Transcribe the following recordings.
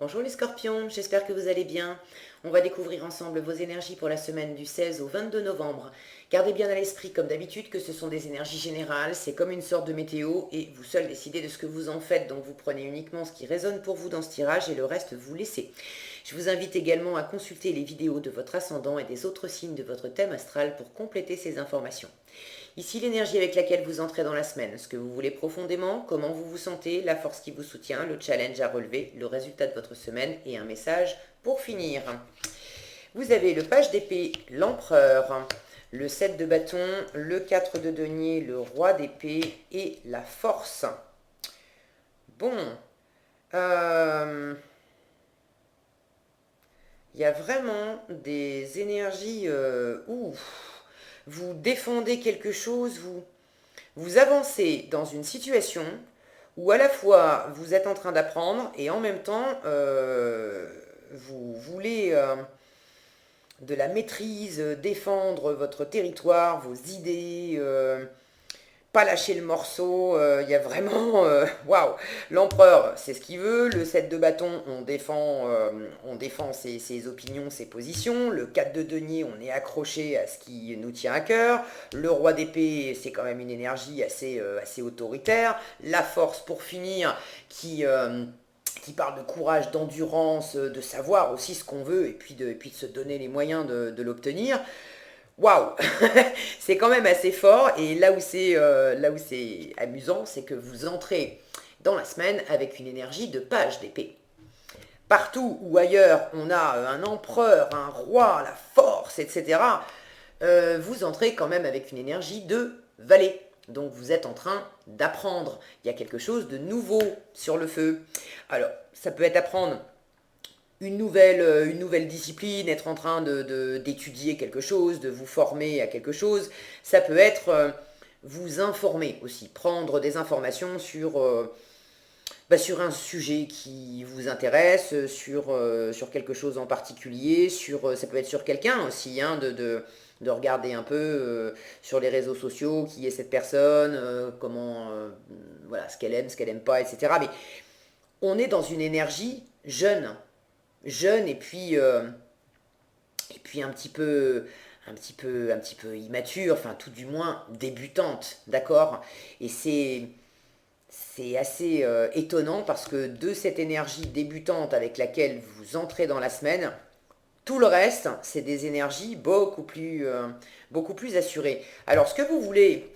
Bonjour les scorpions, j'espère que vous allez bien. On va découvrir ensemble vos énergies pour la semaine du 16 au 22 novembre. Gardez bien à l'esprit, comme d'habitude, que ce sont des énergies générales, c'est comme une sorte de météo et vous seul décidez de ce que vous en faites, donc vous prenez uniquement ce qui résonne pour vous dans ce tirage et le reste vous laissez. Je vous invite également à consulter les vidéos de votre ascendant et des autres signes de votre thème astral pour compléter ces informations. Ici l'énergie avec laquelle vous entrez dans la semaine, ce que vous voulez profondément, comment vous vous sentez, la force qui vous soutient, le challenge à relever, le résultat de votre semaine et un message pour finir. Vous avez le page d'épée, l'empereur, le 7 de bâton, le 4 de denier, le roi d'épée et la force. Bon, il y a vraiment des énergies où vous défendez quelque chose, vous avancez dans une situation où à la fois vous êtes en train d'apprendre et en même temps vous voulez de la maîtrise, défendre votre territoire, vos idées, pas lâcher le morceau. Il y a vraiment, waouh, l'empereur, c'est ce qu'il veut. Le 7 de bâton, on défend ses opinions, ses positions. Le 4 de denier, on est accroché à ce qui nous tient à cœur. Le roi d'épée, c'est quand même une énergie assez autoritaire. La force, pour finir, qui parle de courage, d'endurance, de savoir aussi ce qu'on veut et puis de se donner les moyens de l'obtenir. Waouh, c'est quand même assez fort. Et là où c'est amusant, c'est que vous entrez dans la semaine avec une énergie de page d'épée. Partout où ailleurs on a un empereur, un roi, la force, etc., vous entrez quand même avec une énergie de valet. Donc vous êtes en train d'apprendre. Il y a quelque chose de nouveau sur le feu. Alors, ça peut être apprendre une nouvelle discipline, être en train d'étudier quelque chose, de vous former à quelque chose. Ça peut être vous informer aussi, prendre des informations sur un sujet qui vous intéresse, sur quelque chose en particulier, ça peut être sur quelqu'un aussi, hein, de regarder un peu sur les réseaux sociaux qui est cette personne, voilà, ce qu'elle aime pas, etc. Mais on est dans une énergie jeune et puis un petit peu immature, enfin tout du moins débutante, d'accord. Et c'est assez étonnant parce que de cette énergie débutante avec laquelle vous entrez dans la semaine, tout le reste, c'est des énergies beaucoup plus assurées. Alors, ce que vous voulez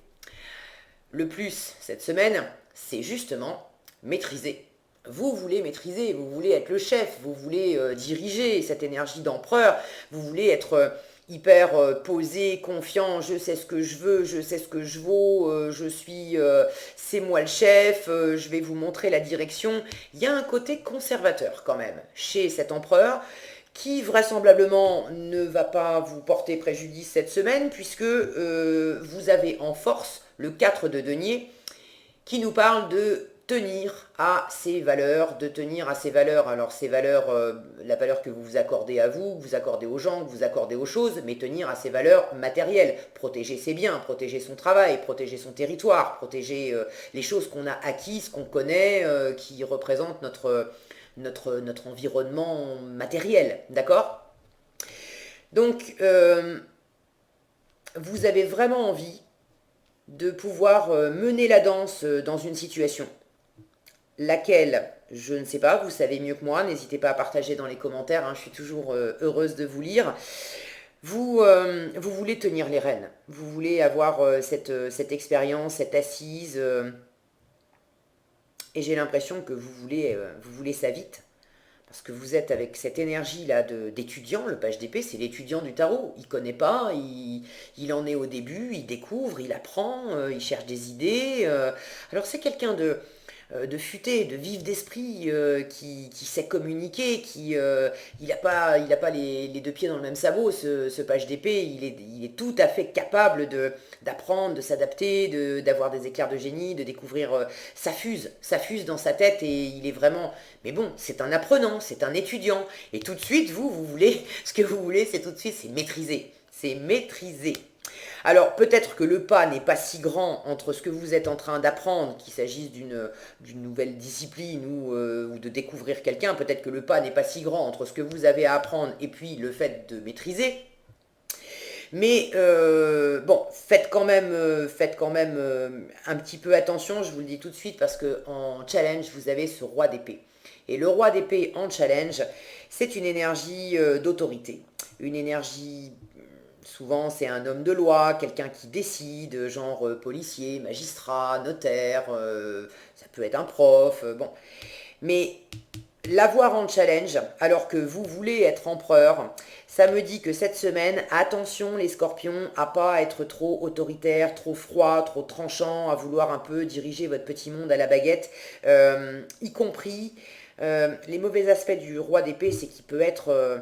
le plus cette semaine, c'est justement maîtriser. Vous voulez maîtriser, vous voulez être le chef, vous voulez diriger cette énergie d'empereur, vous voulez être hyper posé, confiant, je sais ce que je veux, je sais ce que je vaux, c'est moi le chef, je vais vous montrer la direction. Il y a un côté conservateur quand même chez cet empereur qui vraisemblablement ne va pas vous porter préjudice cette semaine puisque vous avez en force le 4 de denier qui nous parle de tenir à ses valeurs, de tenir à ses valeurs. Alors ces valeurs, la valeur que vous vous accordez à vous, que vous accordez aux gens, que vous accordez aux choses, mais tenir à ses valeurs matérielles, protéger ses biens, protéger son travail, protéger son territoire, protéger les choses qu'on a acquises, qu'on connaît, qui représentent notre environnement matériel, d'accord. Donc, vous avez vraiment envie de pouvoir mener la danse dans une situation. Laquelle, je ne sais pas, vous savez mieux que moi, n'hésitez pas à partager dans les commentaires, hein, je suis toujours heureuse de vous lire. Vous voulez tenir les rênes, vous voulez avoir cette expérience, cette assise, et j'ai l'impression que vous voulez ça vite. Parce que vous êtes avec cette énergie-là d'étudiant, le page d'épée, c'est l'étudiant du tarot. Il ne connaît pas, il en est au début, il découvre, il apprend, il cherche des idées. Alors c'est quelqu'un de futé, de vif d'esprit, qui sait communiquer, il a pas les deux pieds dans le même sabot, ce page d'épée, il est tout à fait capable d'apprendre, de s'adapter, d'avoir des éclairs de génie, de découvrir, ça fuse dans sa tête et il est vraiment, mais bon, c'est un apprenant, c'est un étudiant, et tout de suite, vous voulez, ce que vous voulez, c'est tout de suite, c'est maîtriser, c'est maîtriser. Alors peut-être que le pas n'est pas si grand entre ce que vous êtes en train d'apprendre, qu'il s'agisse d'une nouvelle discipline ou de découvrir quelqu'un, peut-être que le pas n'est pas si grand entre ce que vous avez à apprendre et puis le fait de maîtriser. Mais bon, faites quand même un petit peu attention, je vous le dis tout de suite, parce que en challenge, vous avez ce roi d'épée. Et le roi d'épée en challenge, c'est une énergie d'autorité. Une énergie, souvent c'est un homme de loi, quelqu'un qui décide, genre policier, magistrat, notaire, ça peut être un prof, bon. Mais l'avoir en challenge, alors que vous voulez être empereur, ça me dit que cette semaine, attention les scorpions, à pas être trop autoritaire, trop froid, trop tranchant, à vouloir un peu diriger votre petit monde à la baguette, y compris les mauvais aspects du roi d'épée, c'est qu'il peut être...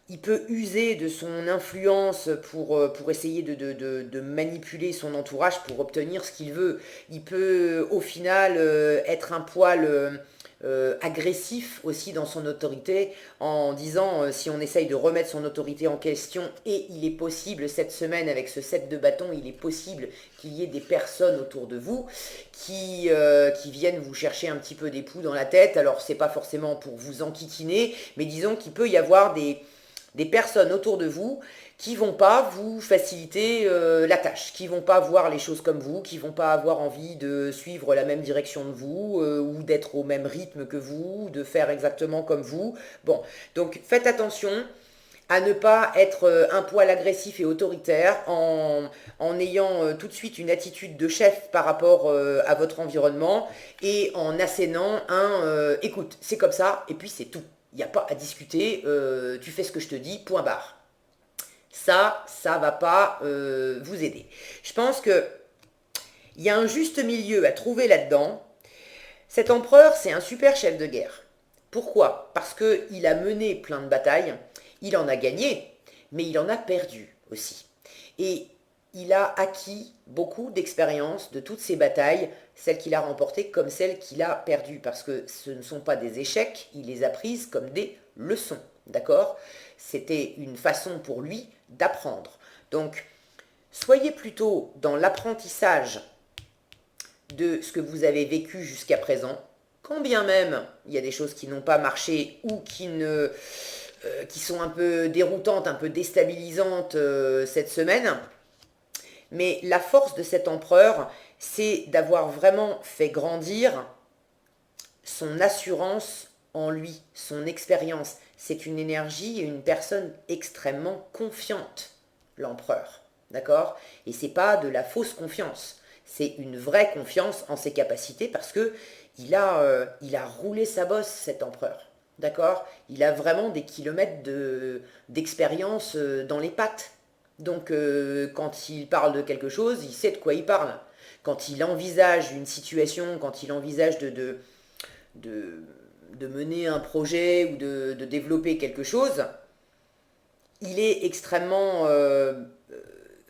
il peut user de son influence pour essayer de manipuler son entourage pour obtenir ce qu'il veut. Il peut au final être un poil agressif aussi dans son autorité en disant si on essaye de remettre son autorité en question, et il est possible cette semaine avec ce 7 de bâton, il est possible qu'il y ait des personnes autour de vous qui viennent vous chercher un petit peu des poux dans la tête. Alors c'est pas forcément pour vous enquiquiner, mais disons qu'il peut y avoir des personnes autour de vous qui vont pas vous faciliter la tâche, qui vont pas voir les choses comme vous, qui vont pas avoir envie de suivre la même direction de vous, ou d'être au même rythme que vous, de faire exactement comme vous. Bon, donc faites attention à ne pas être un poil agressif et autoritaire en ayant tout de suite une attitude de chef par rapport à votre environnement, et en assénant un écoute, c'est comme ça, et puis c'est tout. Il n'y a pas à discuter, tu fais ce que je te dis, point barre. Ça va pas vous aider. Je pense que il y a un juste milieu à trouver là-dedans. Cet empereur, c'est un super chef de guerre. Pourquoi? Parce qu'il a mené plein de batailles, il en a gagné, mais il en a perdu aussi. Et il a acquis beaucoup d'expérience de toutes ces batailles, celles qu'il a remportées comme celles qu'il a perdues, parce que ce ne sont pas des échecs, il les a prises comme des leçons, d'accord? C'était une façon pour lui d'apprendre. Donc, soyez plutôt dans l'apprentissage de ce que vous avez vécu jusqu'à présent, quand bien même il y a des choses qui n'ont pas marché ou qui sont un peu déroutantes, un peu déstabilisantes cette semaine. Mais la force de cet empereur, c'est d'avoir vraiment fait grandir son assurance en lui, son expérience. C'est une énergie et une personne extrêmement confiante, l'empereur. D'accord? Et c'est pas de la fausse confiance. C'est une vraie confiance en ses capacités, parce que il a roulé sa bosse, cet empereur. D'accord? Il a vraiment des kilomètres d'expérience dans les pattes. Donc quand il parle de quelque chose, il sait de quoi il parle. Quand il envisage une situation, quand il envisage de mener un projet ou de développer quelque chose, il est extrêmement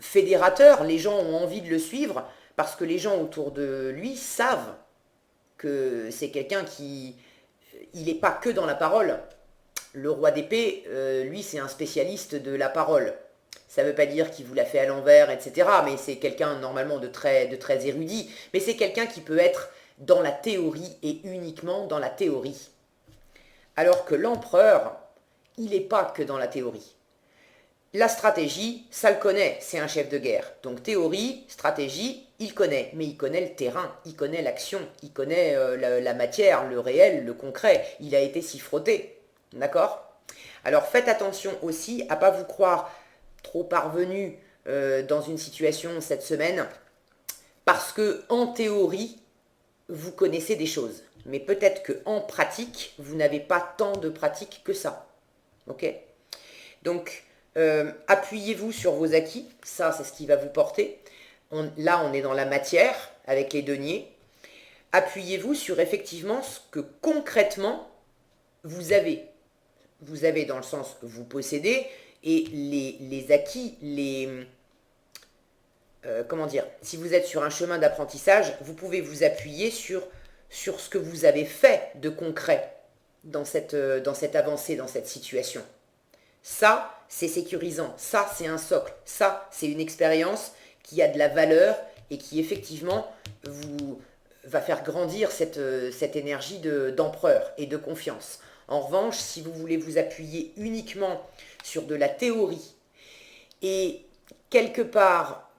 fédérateur. Les gens ont envie de le suivre parce que les gens autour de lui savent que c'est quelqu'un qui... Il n'est pas que dans la parole. Le roi d'épée, lui, c'est un spécialiste de la parole. Ça ne veut pas dire qu'il vous l'a fait à l'envers, etc. Mais c'est quelqu'un normalement de très érudit. Mais c'est quelqu'un qui peut être dans la théorie et uniquement dans la théorie. Alors que l'empereur, il n'est pas que dans la théorie. La stratégie, ça le connaît, c'est un chef de guerre. Donc théorie, stratégie, il connaît. Mais il connaît le terrain, il connaît l'action, il connaît la matière, le réel, le concret. Il a été s'y frotter. D'accord? Alors faites attention aussi à ne pas vous croire trop parvenu dans une situation cette semaine, parce que en théorie, vous connaissez des choses. Mais peut-être qu'en pratique, vous n'avez pas tant de pratique que ça. Ok? Donc, appuyez-vous sur vos acquis. Ça, c'est ce qui va vous porter. Là, on est dans la matière, avec les deniers. Appuyez-vous sur effectivement ce que concrètement vous avez. Vous avez dans le sens vous possédez, et les acquis, comment dire, si vous êtes sur un chemin d'apprentissage, vous pouvez vous appuyer sur ce que vous avez fait de concret dans cette avancée, dans cette situation. Ça, c'est sécurisant. Ça, c'est un socle. Ça, c'est une expérience qui a de la valeur et qui, effectivement, vous va faire grandir cette énergie d'empereur et de confiance. En revanche, si vous voulez vous appuyer uniquement sur de la théorie et quelque part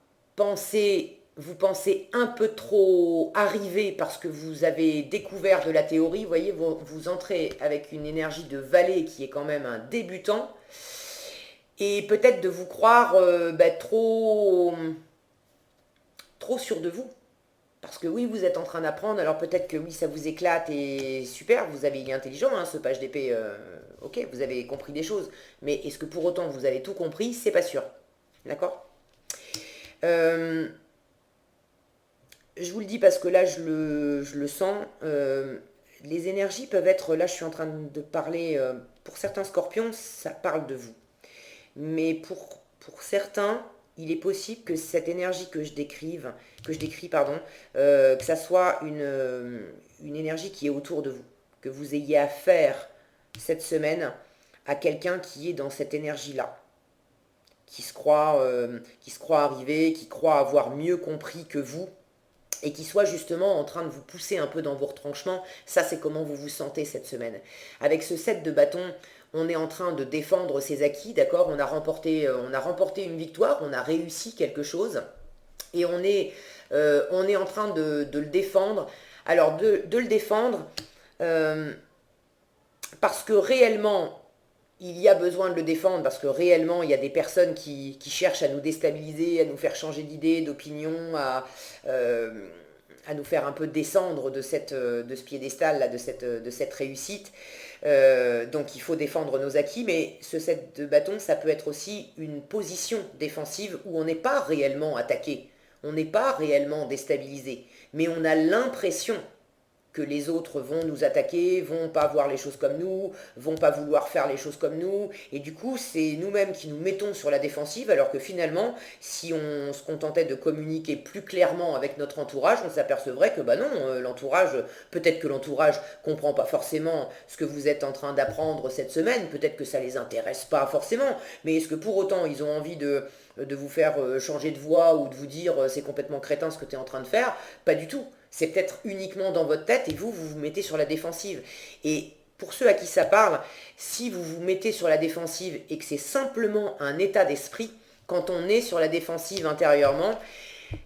vous pensez un peu trop arrivé parce que vous avez découvert de la théorie, vous voyez, vous entrez avec une énergie de valet qui est quand même un débutant, et peut-être de vous croire trop sûr de vous. Parce que oui, vous êtes en train d'apprendre, alors peut-être que oui, ça vous éclate et super, vous avez, il est intelligent, hein, ce page d'épée, ok, vous avez compris des choses, mais est-ce que pour autant vous avez tout compris? C'est pas sûr. D'accord. Euh, je vous le dis parce que là, je le sens, les énergies peuvent être, là je suis en train de parler, pour certains scorpions, ça parle de vous. Mais pour certains, il est possible que cette énergie que je décris, pardon, que ça soit une énergie qui est autour de vous, que vous ayez affaire cette semaine à quelqu'un qui est dans cette énergie-là, qui se croit arrivé, qui croit avoir mieux compris que vous, et qui soit justement en train de vous pousser un peu dans vos retranchements. Ça, c'est comment vous vous sentez cette semaine. Avec ce set de bâtons, on est en train de défendre ses acquis, d'accord, on a remporté une victoire, on a réussi quelque chose, et on est en train de le défendre. Alors, de le défendre, euh, parce que réellement, il y a besoin de le défendre, parce que réellement, il y a des personnes qui cherchent à nous déstabiliser, à nous faire changer d'idée, d'opinion, euh, à nous faire un peu descendre de ce piédestal, là, de cette réussite. Donc il faut défendre nos acquis, mais ce set de bâton, ça peut être aussi une position défensive où on n'est pas réellement attaqué, on n'est pas réellement déstabilisé, mais on a l'impression que les autres vont nous attaquer, vont pas voir les choses comme nous, vont pas vouloir faire les choses comme nous, et du coup c'est nous-mêmes qui nous mettons sur la défensive, alors que finalement, si on se contentait de communiquer plus clairement avec notre entourage, on s'apercevrait que bah non, l'entourage, peut-être que l'entourage comprend pas forcément ce que vous êtes en train d'apprendre cette semaine, peut-être que ça les intéresse pas forcément, mais est-ce que pour autant ils ont envie de vous faire changer de voix ou de vous dire c'est complètement crétin ce que tu es en train de faire? Pas du tout. C'est peut-être uniquement dans votre tête et vous vous mettez sur la défensive. Et pour ceux à qui ça parle, si vous vous mettez sur la défensive et que c'est simplement un état d'esprit, quand on est sur la défensive intérieurement,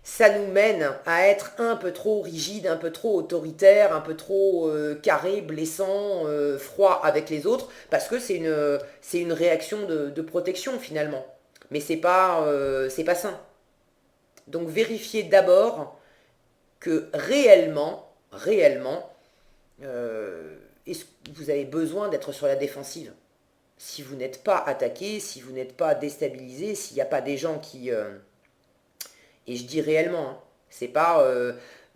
ça nous mène à être un peu trop rigide, un peu trop autoritaire, un peu trop carré, blessant, froid avec les autres, parce que c'est une réaction de protection finalement. Mais c'est pas sain. Donc vérifiez d'abord que réellement, est-ce que vous avez besoin d'être sur la défensive? Si vous n'êtes pas attaqué, si vous n'êtes pas déstabilisé, s'il n'y a pas des gens qui... et je dis réellement, hein, c'est pas...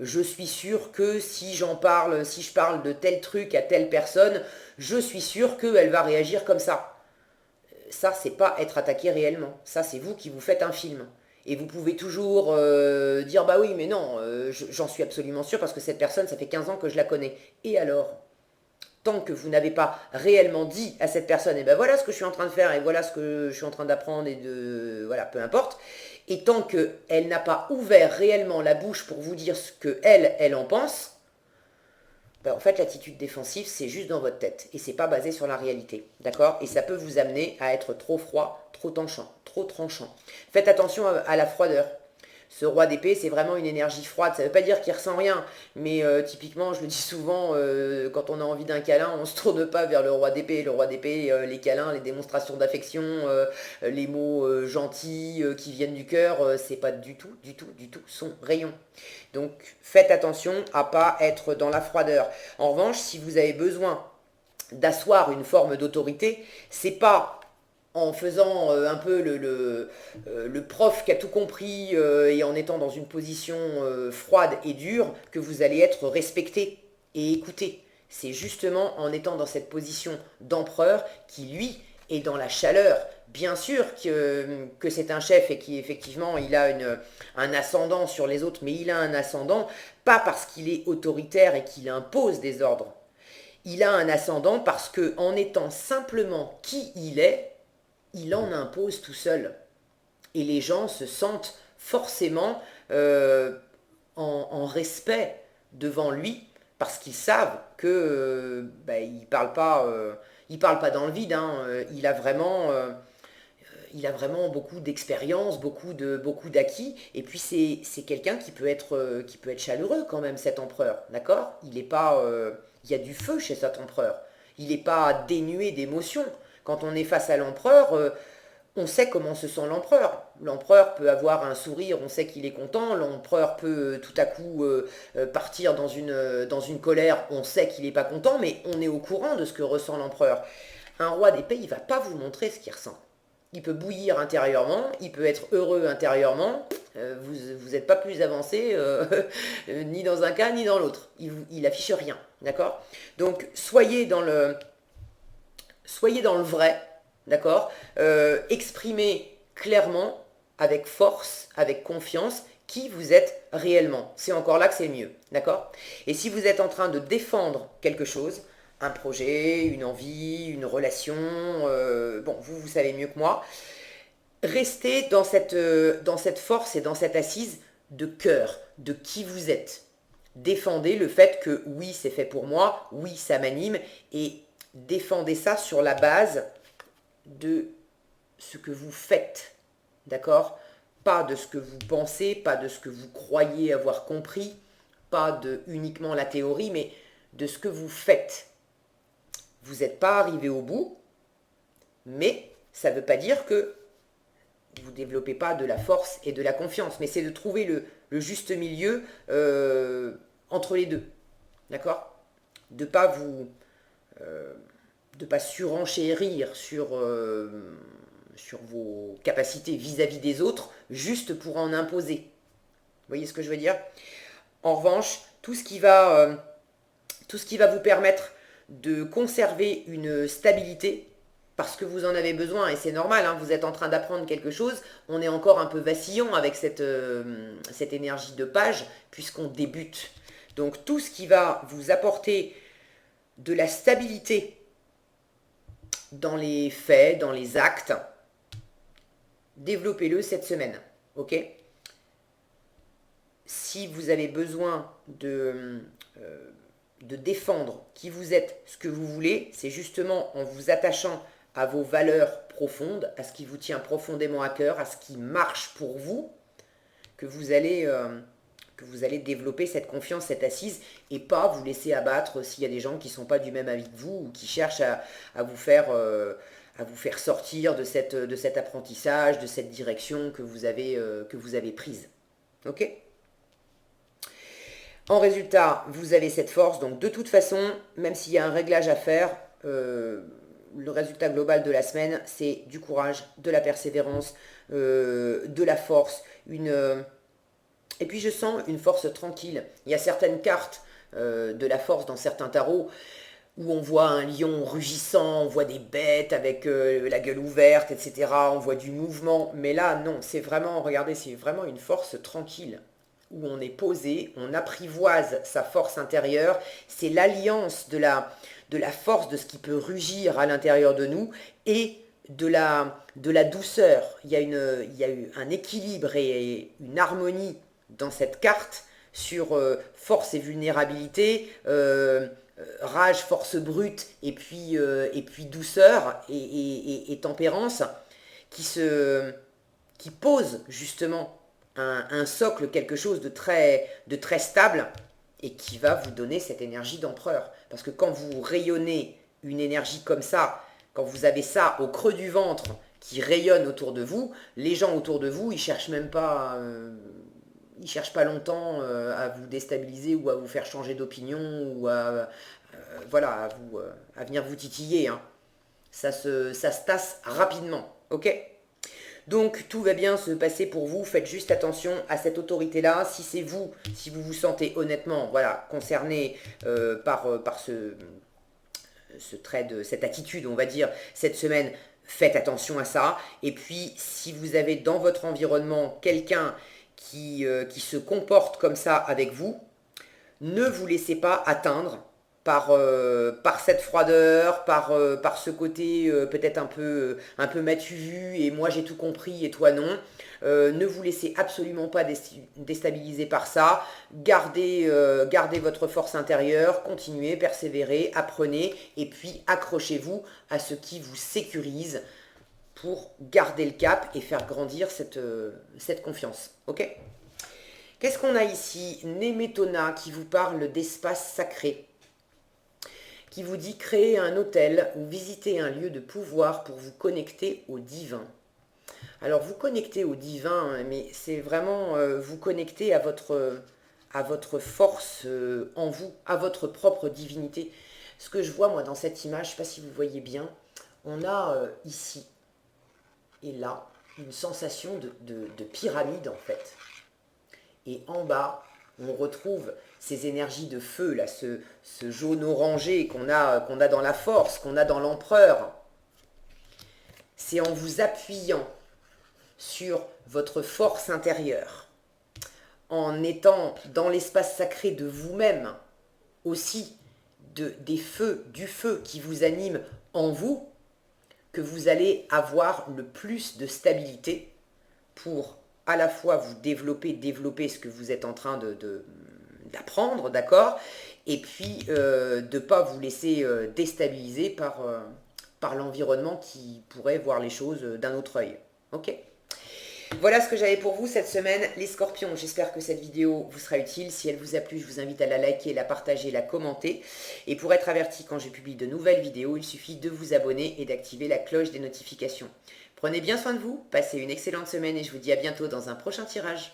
je suis sûr que si j'en parle, si je parle de tel truc à telle personne, je suis sûr qu'elle va réagir comme ça. Ça, c'est pas être attaqué réellement. Ça, c'est vous qui vous faites un film. Et vous pouvez toujours dire, bah oui, mais non, j'en suis absolument sûr parce que cette personne, ça fait 15 ans que je la connais. Et alors, tant que vous n'avez pas réellement dit à cette personne, et ben voilà ce que je suis en train de faire, et voilà ce que je suis en train d'apprendre, et de... Voilà, peu importe. Et tant qu'elle n'a pas ouvert réellement la bouche pour vous dire ce qu'elle, elle en pense, ben, en fait, l'attitude défensive, c'est juste dans votre tête et c'est pas basé sur la réalité, d'accord? Et ça peut vous amener à être trop froid, trop tranchant, trop tranchant. Faites attention à la froideur. Ce roi d'épée, c'est vraiment une énergie froide. Ça ne veut pas dire qu'il ressent rien, mais typiquement, je le dis souvent, quand on a envie d'un câlin, on ne se tourne pas vers le roi d'épée. Le roi d'épée, les câlins, les démonstrations d'affection, les mots gentils qui viennent du cœur, c'est pas du tout son rayon. Donc faites attention à pas être dans la froideur. En revanche, si vous avez besoin d'asseoir une forme d'autorité, c'est pas en faisant un peu le prof qui a tout compris et en étant dans une position froide et dure que vous allez être respecté et écouté. C'est justement en étant dans cette position d'empereur qui, lui, est dans la chaleur. Bien sûr que c'est un chef et qu'effectivement il a un ascendant sur les autres, mais il a un ascendant pas parce qu'il est autoritaire et qu'il impose des ordres. Il a un ascendant parce que en étant simplement qui il est, il en impose tout seul. Et les gens se sentent forcément en respect devant lui parce qu'ils savent que il parle pas dans le vide, hein. Il a vraiment beaucoup d'expérience, beaucoup d'acquis. Et puis c'est quelqu'un qui peut être chaleureux quand même, cet empereur, d'accord? Il est pas, il y a du feu chez cet empereur. Il n'est pas dénué d'émotions. Quand on est face à l'empereur, on sait comment se sent l'empereur. L'empereur peut avoir un sourire, on sait qu'il est content. L'empereur peut tout à coup partir dans une colère, on sait qu'il n'est pas content, mais on est au courant de ce que ressent l'empereur. Un roi d'épée, il ne va pas vous montrer ce qu'il ressent. Il peut bouillir intérieurement, il peut être heureux intérieurement. Vous n'êtes pas plus avancé ni dans un cas ni dans l'autre. Il affiche rien, d'accord? Donc soyez dans le vrai, d'accord? Exprimez clairement, avec force, avec confiance, qui vous êtes réellement. C'est encore là que c'est mieux, d'accord? Et si vous êtes en train de défendre quelque chose, un projet, une envie, une relation, bon, vous savez mieux que moi, restez dans cette force et dans cette assise de cœur, de qui vous êtes. Défendez le fait que oui, c'est fait pour moi, oui, ça m'anime, et défendez ça sur la base de ce que vous faites, d'accord? Pas de ce que vous pensez, pas de ce que vous croyez avoir compris, pas de uniquement la théorie, mais de ce que vous faites. Vous n'êtes pas arrivé au bout, mais ça ne veut pas dire que vous ne développez pas de la force et de la confiance, mais c'est de trouver le juste milieu entre les deux, d'accord? De pas vous de pas surenchérir sur vos capacités vis-à-vis des autres juste pour en imposer. Vous voyez ce que je veux dire? En revanche, tout ce qui va vous permettre de conserver une stabilité, parce que vous en avez besoin, et c'est normal, hein, vous êtes en train d'apprendre quelque chose, on est encore un peu vacillant avec cette énergie de page, puisqu'on débute. Donc tout ce qui va vous apporter de la stabilité dans les faits, dans les actes, développez-le cette semaine, ok? Si vous avez besoin de défendre qui vous êtes, ce que vous voulez, c'est justement en vous attachant à vos valeurs profondes, à ce qui vous tient profondément à cœur, à ce qui marche pour vous, que vous allez développer cette confiance, cette assise, et pas vous laisser abattre s'il y a des gens qui ne sont pas du même avis que vous, ou qui cherchent à vous faire sortir de cet apprentissage, de cette direction que vous avez prise. Ok ? En résultat, vous avez cette force, donc de toute façon, même s'il y a un réglage à faire, le résultat global de la semaine, c'est du courage, de la persévérance, de la force, et puis je sens une force tranquille. Il y a certaines cartes de la force dans certains tarots où on voit un lion rugissant, on voit des bêtes avec la gueule ouverte, etc. On voit du mouvement, mais là, non, c'est vraiment, regardez, c'est vraiment une force tranquille, où on est posé, on apprivoise sa force intérieure, c'est l'alliance de la force de ce qui peut rugir à l'intérieur de nous et de la douceur. Il y a eu un équilibre et une harmonie dans cette carte sur force et vulnérabilité, rage, force brute et puis douceur et tempérance qui pose justement un socle, quelque chose de très stable et qui va vous donner cette énergie d'empereur. Parce que quand vous rayonnez une énergie comme ça, quand vous avez ça au creux du ventre qui rayonne autour de vous, les gens autour de vous, ils cherchent même pas, ils cherchent pas longtemps à vous déstabiliser ou à vous faire changer d'opinion ou voilà, à venir vous titiller, hein. Ça se tasse rapidement, ok? Donc tout va bien se passer pour vous, faites juste attention à cette autorité-là. Si c'est vous, si vous vous sentez honnêtement voilà, concerné par ce trait cette attitude, on va dire, cette semaine, faites attention à ça. Et puis si vous avez dans votre environnement quelqu'un qui se comporte comme ça avec vous, ne vous laissez pas atteindre par cette froideur, par ce côté peut-être un peu m'as-tu vu et moi j'ai tout compris et toi non. Ne vous laissez absolument pas déstabiliser par ça. Gardez votre force intérieure, continuez, persévérez, apprenez et puis accrochez-vous à ce qui vous sécurise pour garder le cap et faire grandir cette confiance. Ok? Qu'est-ce qu'on a ici? Nemetona qui vous parle d'espace sacré, qui vous dit créer un hôtel ou visiter un lieu de pouvoir pour vous connecter au divin. Alors vous connecter au divin, mais c'est vraiment vous connecter à votre force en vous, à votre propre divinité. Ce que je vois moi dans cette image, je ne sais pas si vous voyez bien, on a ici et là une sensation de pyramide en fait. Et en bas, on retrouve ces énergies de feu, là, ce jaune orangé qu'on a dans la force, qu'on a dans l'empereur. C'est en vous appuyant sur votre force intérieure, en étant dans l'espace sacré de vous-même, aussi du feu qui vous anime en vous, que vous allez avoir le plus de stabilité pour à la fois vous développer ce que vous êtes en train d'apprendre, d'accord? Et puis de ne pas vous laisser déstabiliser par l'environnement qui pourrait voir les choses d'un autre œil. Ok? Voilà ce que j'avais pour vous cette semaine, les scorpions. J'espère que cette vidéo vous sera utile. Si elle vous a plu, je vous invite à la liker, la partager, la commenter. Et pour être averti quand je publie de nouvelles vidéos, il suffit de vous abonner et d'activer la cloche des notifications. Prenez bien soin de vous, passez une excellente semaine et je vous dis à bientôt dans un prochain tirage.